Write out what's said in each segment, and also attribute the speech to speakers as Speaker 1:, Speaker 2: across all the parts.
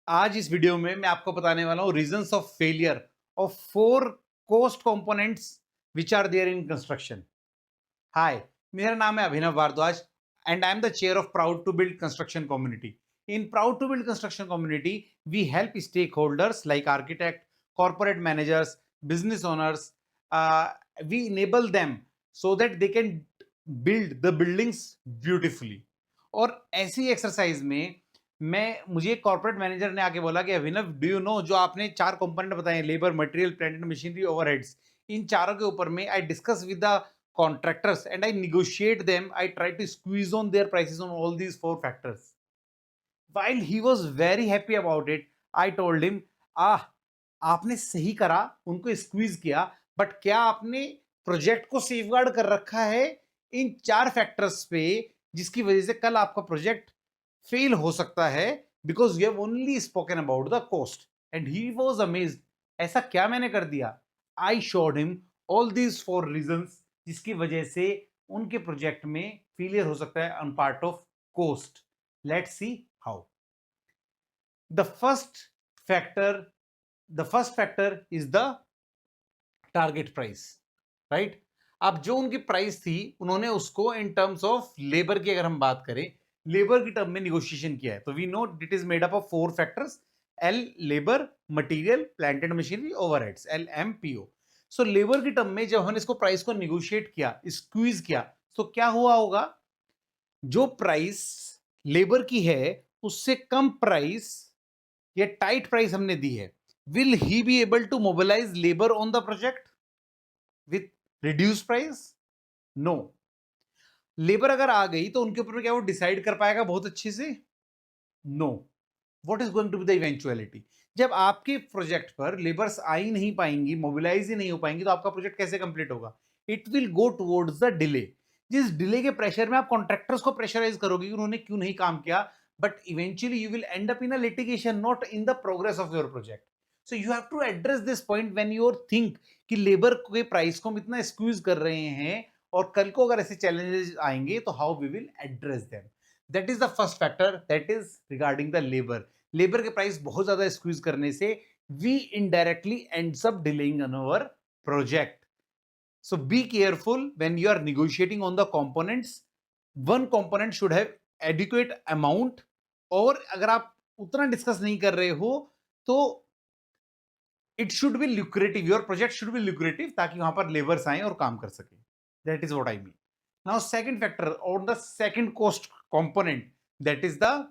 Speaker 1: आज इस वीडियो में मैं आपको बताने वाला हूँ reasons of failure of 4 cost components which are there in construction. Hi, मेरा नाम है Abhinav Bhardwaj and I am the chair of proud to build construction community. In proud to build construction community we help stakeholders like architect, corporate managers, business owners. We enable them so that they can build the buildings beautifully. और ऐसी exercise में मुझे corporate manager ने आके बोला कि अभिनव, do you know, जो आपने 4 कंपोनेंट बताए, labour, material, plant and machinery, overheads, इन चारों के ऊपर में I discuss with the contractors and I negotiate them. I try to squeeze on their prices on all these 4 factors. While he was very happy about it, I told him, ah, आपने सही करा, उनको squeeze किया, but क्या आपने project को safeguard कर रखा है इन 4 फैक्टर्स पे, जिसकी वजह से कल आपका प्रोजेक्ट फेल हो सकता है because you have only spoken about the cost. And he was amazed, ऐसा क्या मैंने कर दिया? I showed him all these 4 reasons जिसकी वजह से उनके प्रोजेक्ट में फेलियर हो सकता है on part of cost. Let's see how. The first factor the first factor is the target price, right? अब जो उनकी प्राइस थी, उन्होंने उसको इन टर्म्स ऑफ लेबर की अगर हम बात करें, लेबर की टर्म में निगोशिएशन किया है। तो we know it is made up of 4 factors, L labour, material, plant and machinery, overheads, LMPO। सो लेबर की टर्म में जब हमने इसको प्राइस को निगोशिएट किया, स्क्वीज किया, तो क्या हुआ होगा? जो प्राइस लेबर की है उससे कम प्राइस या टाइट प्राइस हमने दी है, will he be able to mobilize labor on the project with reduced price? No. Labour अगर आ गई तो उनके ऊपर क्या वो डिसाइड कर पाएगा बहुत अच्छे से? No. What is going to be the eventuality? जब आपके प्रोजेक्ट पर लेबर्स आ ही नहीं पाएंगी, मोबिलाइज ही नहीं हो पाएंगी, तो आपका प्रोजेक्ट कैसे कंप्लीट होगा? It will go towards the delay. जिस डिले के प्रेशर में आप कॉन्ट्रैक्टर्स को प्रेशराइज करोगे कि उन्होंने क्यों नहीं काम किया, but eventually you will end up in a litigation, not in the progress of your project. So you have to address this point when you think कि लेबर के प्राइस को हम इतना स्क्वीज कर रहे हैं और कल को अगर ऐसे चैलेंजेस आएंगे तो how we will address them. That is the first factor, that is regarding the labour. Labour के प्राइस बहुत ज्यादा स्क्वीज करने से we indirectly ends up delaying on our project. So be careful when you are negotiating on the components. One component should have adequate amount, और अगर आप उतना discuss नहीं कर रहे हो तो it should be lucrative, your project should be lucrative, ताकि वहां पर लेबर्स आए और काम कर सके। That is what I mean. Now second factor or the second cost component, that is the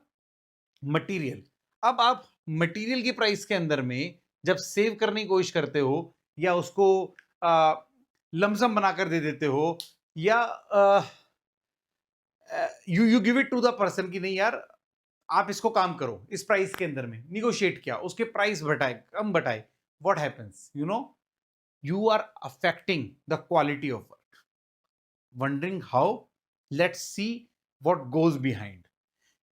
Speaker 1: material. अब आप मटेरियल की प्राइस के अंदर में जब सेव करने की कोशिश करते हो या उसको लमसम बनाकर दे देते हो, या you give it to the person कि नहीं यार आप इसको काम करो, इस प्राइस के अंदर में निगोशिएट किया, उसके प्राइस बढ़ाए, कम बढ़ाए, what happens? You know, you are affecting the quality of work. Wondering how? Let's see what goes behind.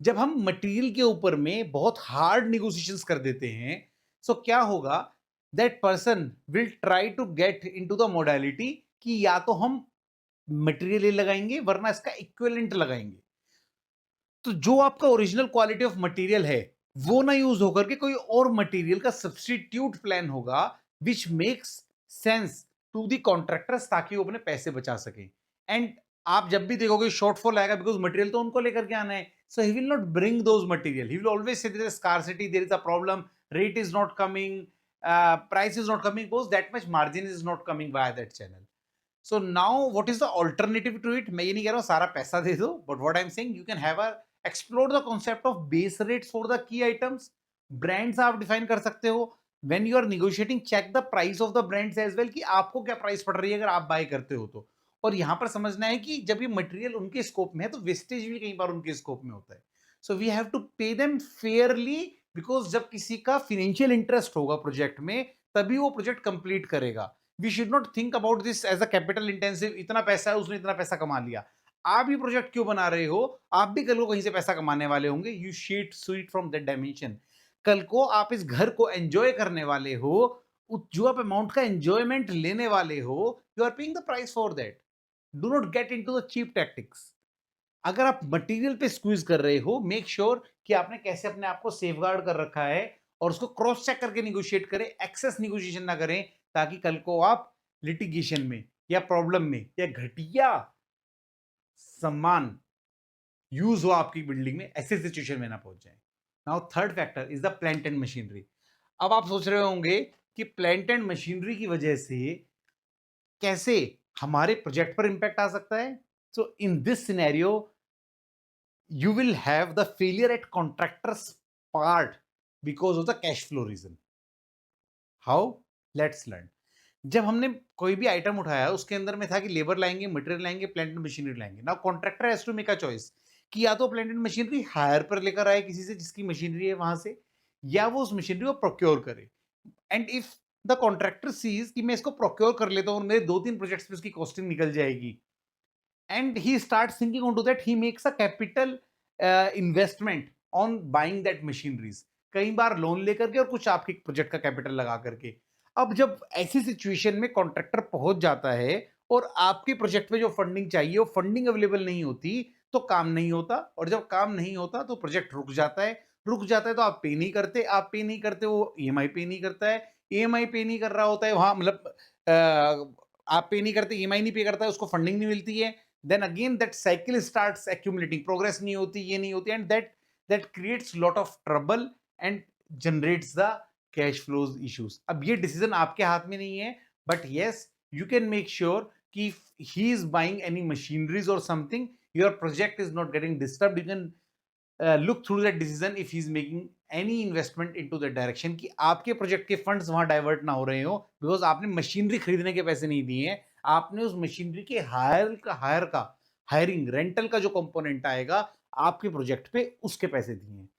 Speaker 1: जब हम मटेरियल के ऊपर में बहुत हार्ड निगोशिएशंस कर देते हैं, सो क्या होगा? That person will try to get into the modality कि या तो हम मटेरियल लगाएंगे वरना इसका इक्विवेलेंट लगाएंगे। तो जो आपका ओरिजिनल क्वालिटी ऑफ मटेरियल है वो ना यूज होकर के कोई और मटेरियल का सब्स्टिट्यूट प्लान होगा, which makes sense to the contractors, ताकि वो अपने पैसे बचा सके। एंड आप जब भी देखोगे शॉर्टफॉल आएगा, बिकॉज मटेरियल तो उनको लेकर के आना है, so he will not bring those material, he will always say there is scarcity, there is a problem, rate is not coming, price is not coming, because that much margin is not coming by that channel. So now what is the alternative to it? मैं ये नहीं कह रहा हूं सारा पैसा दे दो, but what I am saying, you can have a explore the concept of base rates for the key items. Brands आप डिफाइन कर सकते हो। When you are negotiating, check the price of the brands as well कि आपको क्या price पड़ रही है अगर आप बाय करते हो तो। और यहां पर समझना है कि जब ये मटेरियल उनके स्कोप में है तो वेस्टेज भी कई बार उनके स्कोप में होता है। So we have to pay them fairly, because जब किसी का फिनेंशियल इंटरेस्ट होगा प्रोजेक्ट में तभी वो प्रोजेक्ट कंप्लीट करेगा। We should not think about this as a capital intensive, इतना पैसा है उसने इतना पैसा कमा लिया। आप भी प्रोजेक्ट क्यों बना रहे हो? आप भी कल को कहीं से पैसा कमाने वाले होंगे। You sheet sweet from that dimension. कल को आप इस घर को एंजॉय करने वाले हो, जो आप अमाउंट का एंजॉयमेंट लेने वाले हो, you are paying the price for that. Do not get into the cheap tactics. अगर आप मटेरियल पे स्क्वीज कर रहे हो, मेक श्योर कि आपने कैसे अपने आप को सेफगार्ड कर रखा है और उसको क्रॉस चेक करके निगोशिएट करें, एक्सेस निगोशिएशन ना करें, ताकि कल को आप लिटिगेशन में या प्रॉब्लम में या घटिया सम्मान यूज हो आपकी बिल्डिंग में, ऐसे सिचुएशन में ना पहुंच जाए। Now third factor is the plant and machinery. अब आप सोच रहे होंगे कि प्लांट एंड मशीनरी की वजह से कैसे हमारे प्रोजेक्ट पर इंपैक्ट आ सकता है। So in this scenario you will have the failure at contractors part because of the cash flow reason. How? Let's learn. जब हमने कोई भी आइटम उठाया उसके अंदर में था कि लेबर लाएंगे, मटेरियल लाएंगे, प्लांट एंड मशीनरी लाएंगे। Now contractor has to make a choice कि या तो प्लांट एंड मशीनरी हायर पर लेकर आए किसी से जिसकी मशीनरी है वहां से, या वो उस मशीनरी को प्रोक्योर करे। And if the contractor sees कि मैं इसको प्रोक्योर कर लेता हूँ और मेरे 2-3 प्रोजेक्ट्स पे उसकी कॉस्टिंग निकल जाएगी, and he starts thinking onto that, he makes a capital investment on buying that machineries, कई बार लोन लेकर के और कुछ आपके प्रोजेक्ट का कैपिटल लगा करके। अब जब ऐसी सिचुएशन में कॉन्ट्रैक्टर पहुंच जाता है और आपके प्रोजेक्ट में जो फंडिंग चाहिए वो फंडिंग अवेलेबल नहीं होती, तो काम नहीं होता, और जब काम नहीं होता तो प्रोजेक्ट रुक जाता है। रुक जाता है तो आप पे नहीं करते, आप पे नहीं करते, वो ईएमआई पे नहीं करता है, ईएमआई पे नहीं कर रहा होता है वहां, मतलब आप पे नहीं करते, ईएमआई नहीं पे करता है, उसको फंडिंग नहीं मिलती है। then again that cycle starts accumulating, progress नहीं होती, ये नहीं होती, and that creates lot of trouble and generates the cash flows issues. अब ये decision आपके हाथ में नहीं है, but yes you can make sure कि if he is buying any machineries or something, your project is not getting disturbed. You can look through that decision if he is making any investment into that direction कि आपके project के funds वहां divert ना हो रहे हो, because आपने machinery खरीदने के पैसे नहीं दिए हैं, आपने उस मशीनरी के हायरिंग रेंटल का जो कंपोनेंट आएगा आपके प्रोजेक्ट पे उसके पैसे दिए हैं।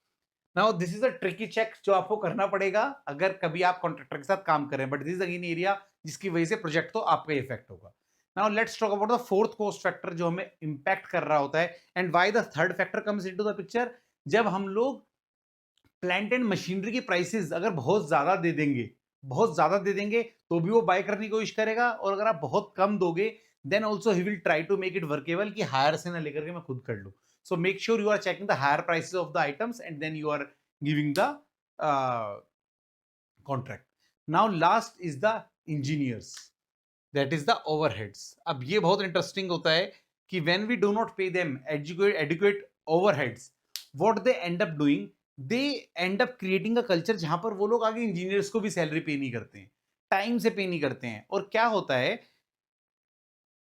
Speaker 1: Now this is a tricky check जो आपको करना पड़ेगा अगर कभी आप कॉन्ट्रैक्टर के साथ काम करें, but this is again area जिसकी वजह से प्रोजेक्ट तो आपका इफेक्ट होगा। Now let's talk about the fourth cost factor जो हमें इंपैक्ट कर रहा होता है, and why the third factor comes into the picture. जब हम लोग प्लांट एंड मशीनरी की प्राइसेस अगर बहुत ज्यादा दे देंगे तो भी वो बाय करने की कोशिश करेगा, और अगर आप बहुत कम दोगे then also he will try to make it workable कि हायर से ना लेकर के मैं खुद कर लूं। So make sure you are checking the hire prices of the items and then you are giving the contract. Now last is the engineers, that is the overheads. अब ये बहुत इंटरेस्टिंग होता है कि when we do not pay them educate overheads, what they end up doing, they end up creating a culture जहां पर वो लोग आगे इंजीनियर्स को भी सैलरी पे नहीं करते हैं, टाइम से पे नहीं करते हैं, और क्या होता है,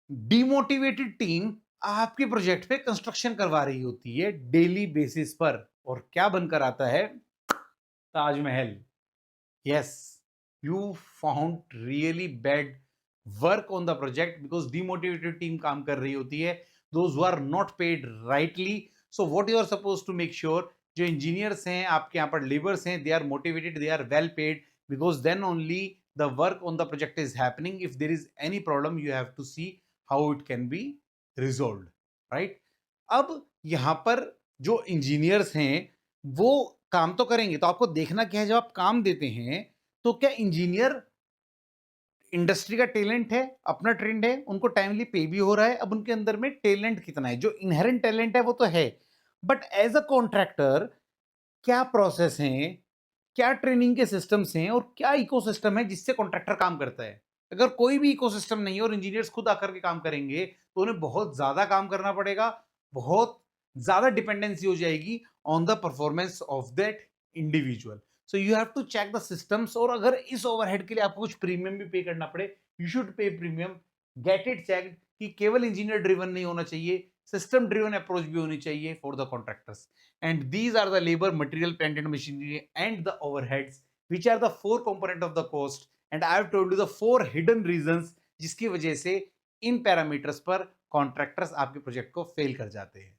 Speaker 1: डिमोटिवेटेड टीम आपके प्रोजेक्ट पे कंस्ट्रक्शन करवा रही होती है डेली बेसिस पर, और क्या बनकर आता है, Taj Mahal. yes, you found really bad work on the project because demotivated team काम कर रही होती है, those who are not paid rightly. So what you are supposed to make sure, जो engineers हैं आपके यहाँ पर laborers हैं, they are motivated, they are well paid, because then only the work on the project is happening. If there is any problem you have to see how it can be resolved, right? अब यहाँ पर जो engineers हैं वो काम तो करेंगे, तो आपको देखना क्या है, जब आप काम देते हैं तो क्या इंजीनियर इंडस्ट्री का टैलेंट है, अपना ट्रेंड है, उनको टाइमली पे भी हो रहा है, अब उनके अंदर में टैलेंट कितना है, जो इनहेरेंट टैलेंट है वो तो है, बट एज अ कॉन्ट्रैक्टर क्या प्रोसेस है, क्या ट्रेनिंग के सिस्टम्स हैं और क्या इकोसिस्टम है जिससे कॉन्ट्रैक्टर काम करता है। अगर कोई भी इकोसिस्टम नहीं है और इंजीनियर्स खुद आकर के काम करेंगे तो उन्हें बहुत ज्यादा काम करना पड़ेगा, बहुत ज्यादा डिपेंडेंसी हो जाएगी on the performance of that individual. So you have to check the systems, और अगर इस ओवरहेड के लिए आपको कुछ प्रीमियम भी पे करना पड़े, you should pay premium, get it checked कि केवल इंजीनियर ड्रिवन नहीं होना चाहिए, सिस्टम ड्रिवन अप्रोच भी होनी चाहिए for the contractors. And these are the labor, material, plant and machinery and the overheads, which are the four component of the cost. And I have told you the four hidden reasons जिसकी वजह से इन parameters पर contractors आपके project को fail कर जाते हैं।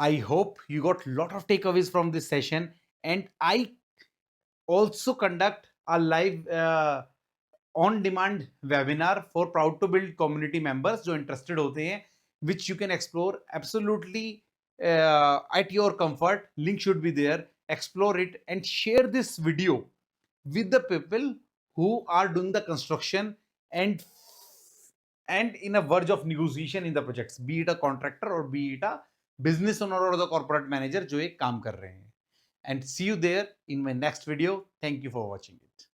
Speaker 1: I hope you got lot of takeaways from this session, and I also conduct a live on demand webinar for proud to build community members जो interested होते हैं, which you can explore absolutely at your comfort. Link should be there. Explore it and share this video with the people who are doing the construction, and and in a verge of negotiation in the projects, be it a contractor or be it a business owner or the corporate manager जो एक काम कर रहे हैं. And see you there in my next video. Thank you for watching it.